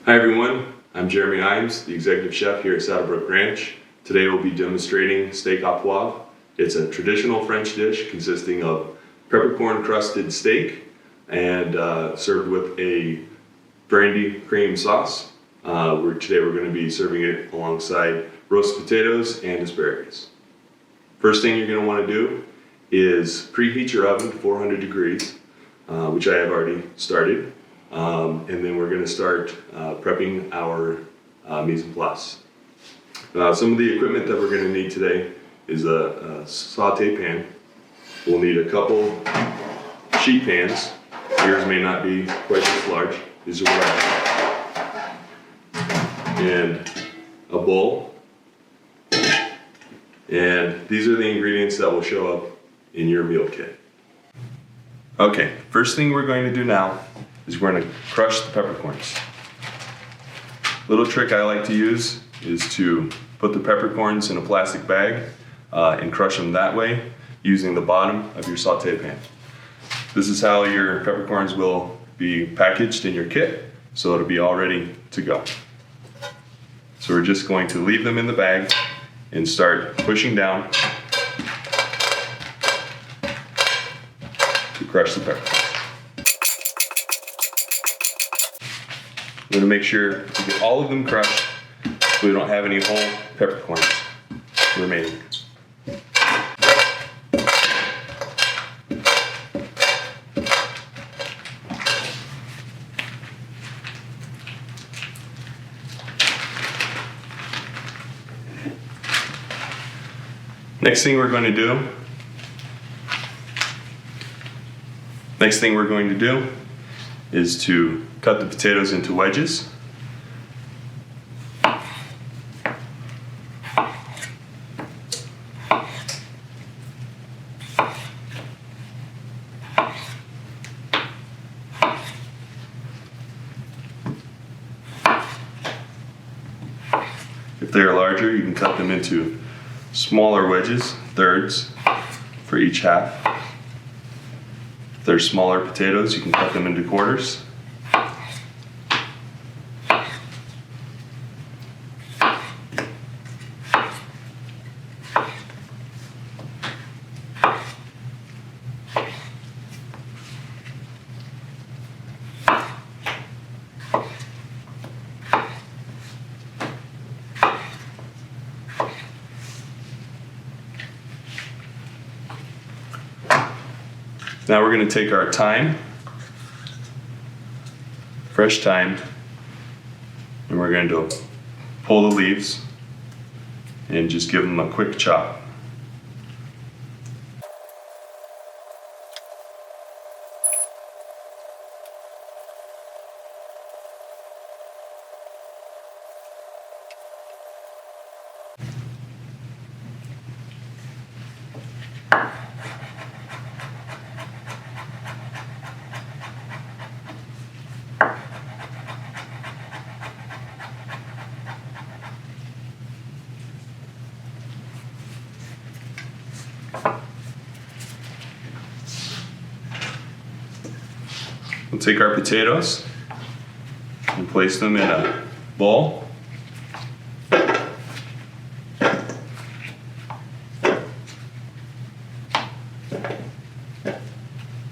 Hi everyone, I'm Jeremy Imes, the executive chef here at Saddlebrook Ranch. Today we'll be demonstrating steak au poivre. It's a traditional French dish consisting of peppercorn crusted steak and served with a brandy cream sauce. Today we're going to be serving it alongside roasted potatoes and asparagus. First thing you're going to want to do is preheat your oven to 400 degrees, which I have already started. And then we're going to start prepping our mise en place. Some of the equipment that we're going to need today is a saute pan. We'll need a couple sheet pans. Yours may not be quite this large. These are what I have. And a bowl. And these are the ingredients that will show up in your meal kit. Okay, first thing we're going to do now is we're going to crush the peppercorns. Little trick I like to use is to put the peppercorns in a plastic bag and crush them that way using the bottom of your saute pan. This is how your peppercorns will be packaged in your kit, so it'll be all ready to go. So we're just going to leave them in the bag and start pushing down to crush the peppercorns. We're going to make sure to get all of them crushed so we don't have any whole peppercorns remaining. Next thing we're going to do is to cut the potatoes into wedges. If they are larger, you can cut them into smaller wedges, thirds, for each half. If they're smaller potatoes, you can cut them into quarters. Now we're going to take our thyme, fresh thyme, and we're going to pull the leaves and just give them a quick chop. We'll take our potatoes and place them in a bowl.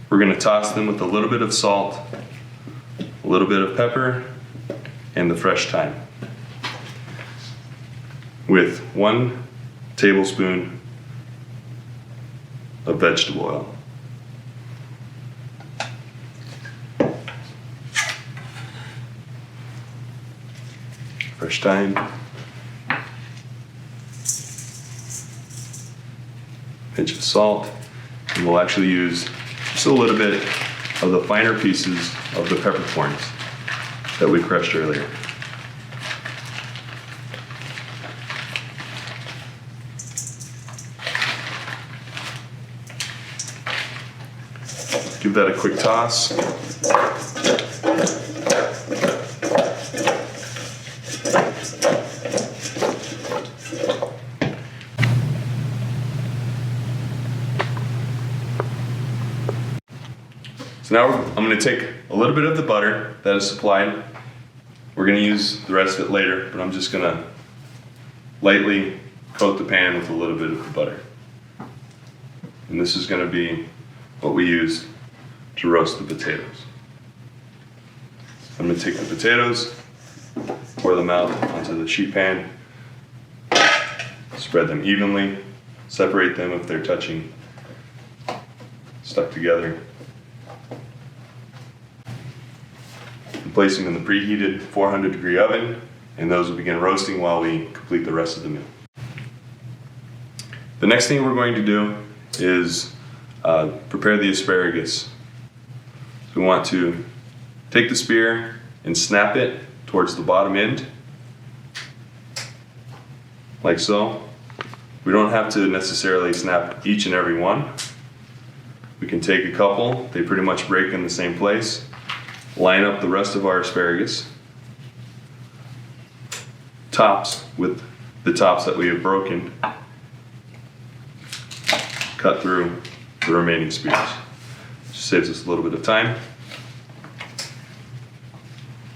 We're going to toss them with a little bit of salt, a little bit of pepper, and the fresh thyme, with 1 tablespoon of vegetable oil. Fresh thyme, pinch of salt, and we'll actually use just a little bit of the finer pieces of the peppercorns that we crushed earlier. Give that a quick toss. So now I'm going to take a little bit of the butter that is supplied We're gonna use the rest of it later, but I'm just gonna lightly coat the pan with a little bit of the butter. And this is gonna be what we use to roast the potatoes. I'm gonna take the potatoes, pour them out onto the sheet pan, spread them evenly, separate them if they're stuck together. And place them in the preheated 400-degree oven, and those will begin roasting while we complete the rest of the meal. The next thing we're going to do is prepare the asparagus. So we want to take the spear and snap it towards the bottom end, like so. We don't have to necessarily snap each and every one. We can take a couple, they pretty much break in the same place, line up the rest of our asparagus, tops with the tops that we have broken, cut through the remaining spears. Just saves us a little bit of time.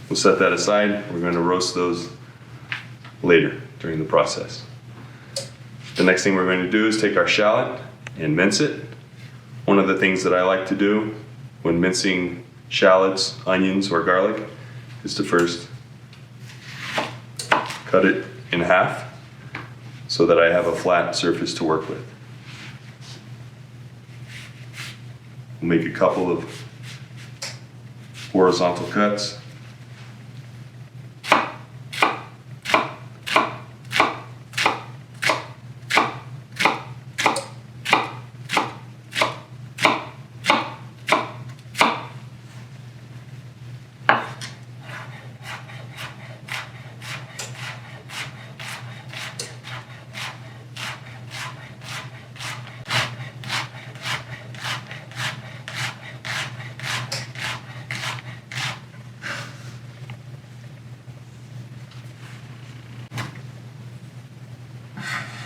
We'll set that aside. We're going to roast those later during the process. The next thing we're going to do is take our shallot and mince it. One of the things that I like to do when mincing shallots, onions, or garlic is to first cut it in half so that I have a flat surface to work with. We'll make a couple of horizontal cuts.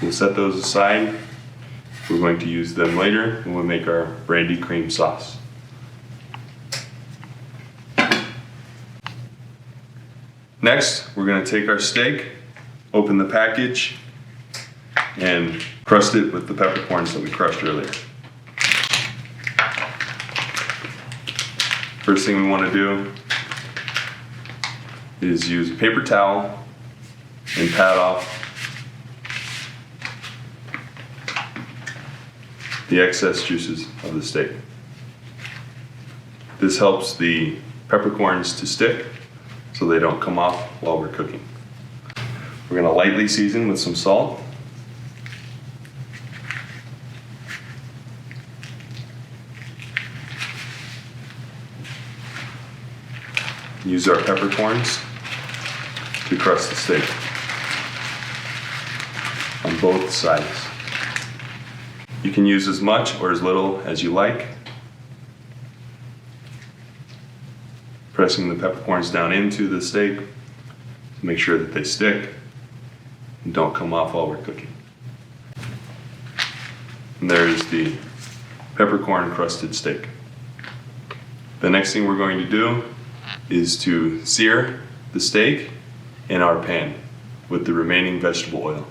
We'll set those aside. We're going to use them later when we make our brandy cream sauce. Next, we're going to take our steak, open the package, and crust it with the peppercorns that we crushed earlier. First thing we want to do is use a paper towel and pat off the excess juices of the steak. This helps the peppercorns to stick so they don't come off while we're cooking. We're going to lightly season with some salt. Use our peppercorns to crust the steak on both sides. You can use as much or as little as you like. Pressing the peppercorns down into the steak to make sure that they stick and don't come off while we're cooking. And there's the peppercorn crusted steak. The next thing we're going to do is to sear the steak in our pan with the remaining vegetable oil.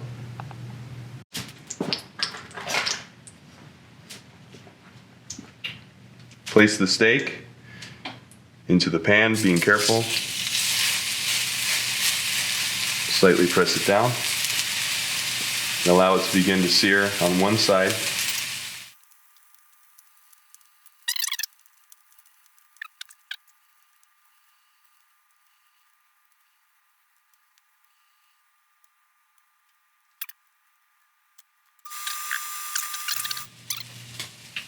Place the steak into the pan, being careful. Slightly press it down and allow it to begin to sear on one side.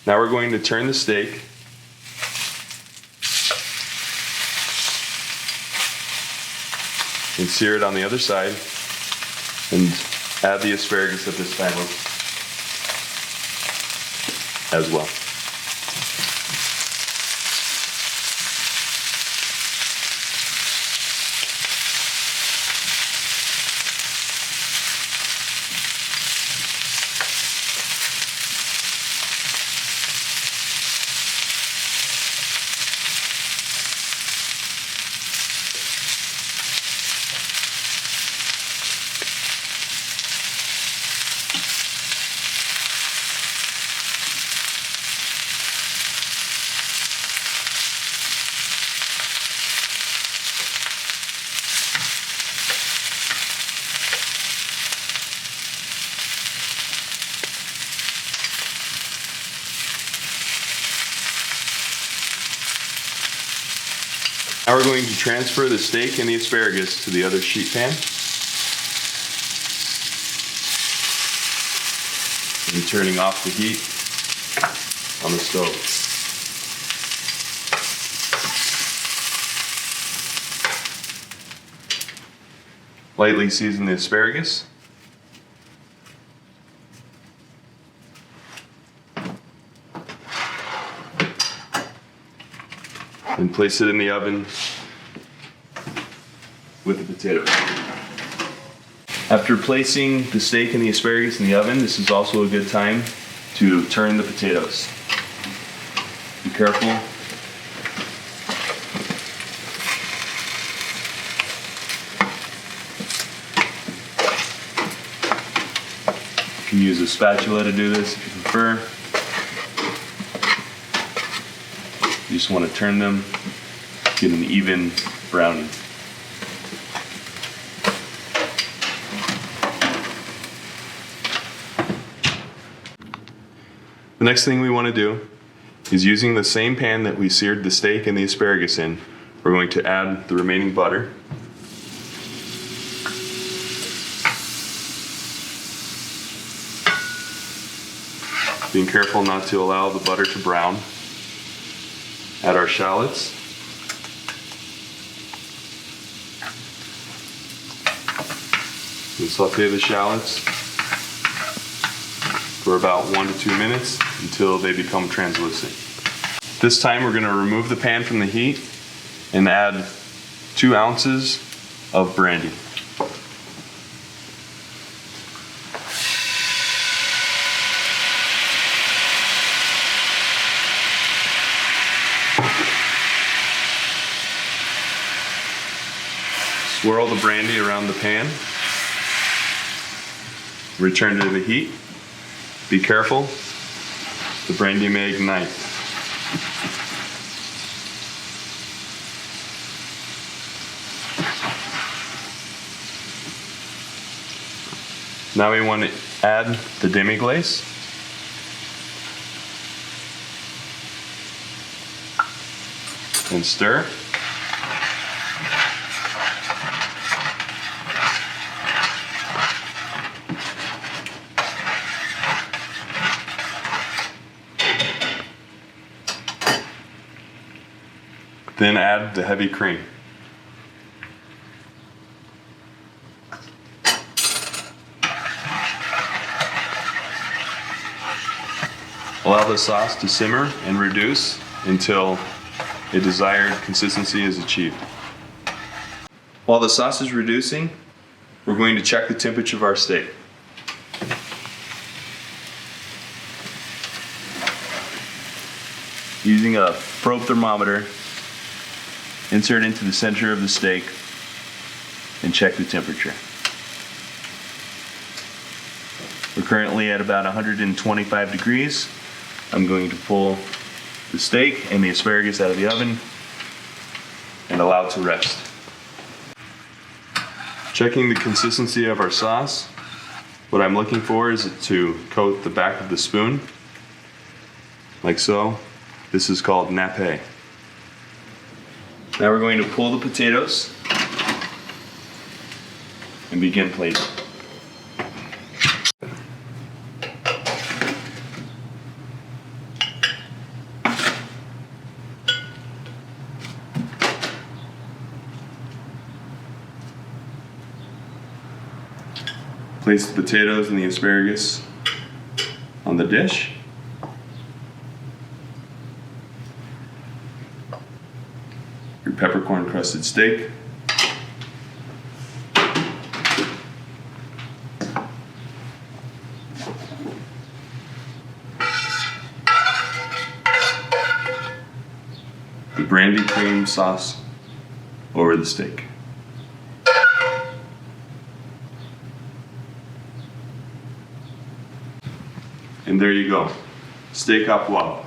Now we're going to turn the steak and sear it on the other side and add the asparagus at this time as well. Now we're going to transfer the steak and the asparagus to the other sheet pan. And turning off the heat on the stove. Lightly season the asparagus. And place it in the oven with the potatoes. After placing the steak and the asparagus in the oven, this is also a good time to turn the potatoes. Be careful. You can use a spatula to do this if you prefer. You just want to turn them, get an even browning. The next thing we want to do is, using the same pan that we seared the steak and the asparagus in, we're going to add the remaining butter. Being careful not to allow the butter to brown. Add our shallots. And saute the shallots for about 1 to 2 minutes until they become translucent. This time we're going to remove the pan from the heat and add 2 ounces of brandy. Swirl the brandy around the pan. Return to the heat. Be careful, the brandy may ignite. Now we want to add the demi-glace. And stir. Then add the heavy cream. Allow the sauce to simmer and reduce until a desired consistency is achieved. While the sauce is reducing, we're going to check the temperature of our steak. Using a probe thermometer, insert into the center of the steak and check the temperature. We're currently at about 125 degrees. I'm going to pull the steak and the asparagus out of the oven and allow it to rest. Checking the consistency of our sauce, what I'm looking for is to coat the back of the spoon, like so. This is called nappe. Now we're going to pull the potatoes and begin plating. Place the potatoes and the asparagus on the dish. Your peppercorn crusted steak. The brandy cream sauce over the steak. And there you go, steak au poivre.